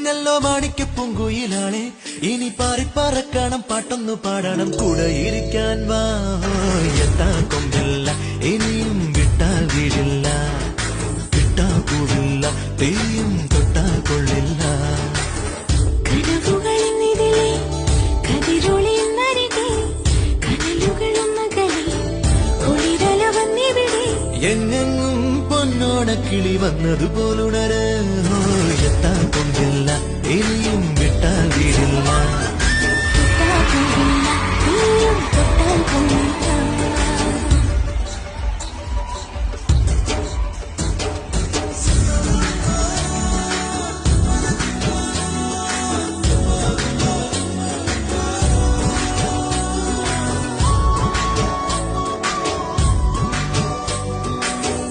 നിന്നല്ലോ മാണിക്ക പൂങ്കുയിലാളെ ഇനി പാറിപ്പറക്കണം പാട്ടൊന്നു പാടണം കൂടെ ഇരിക്കാൻ വാ എത്താ കൊമ്പില്ല ഇനിയും വിട്ടാൽ വീഴില്ല വിട്ടാ പോവില്ല തെയ്യം തൊട്ടാ കൊള്ളില്ല എങ്ങെങ്ങും പൊന്നോണക്കിളി വന്നതുപോലുണര് എത്താൻ കൊണ്ടില്ല ഇനിയും വിട്ടാൽ വീടില്ല.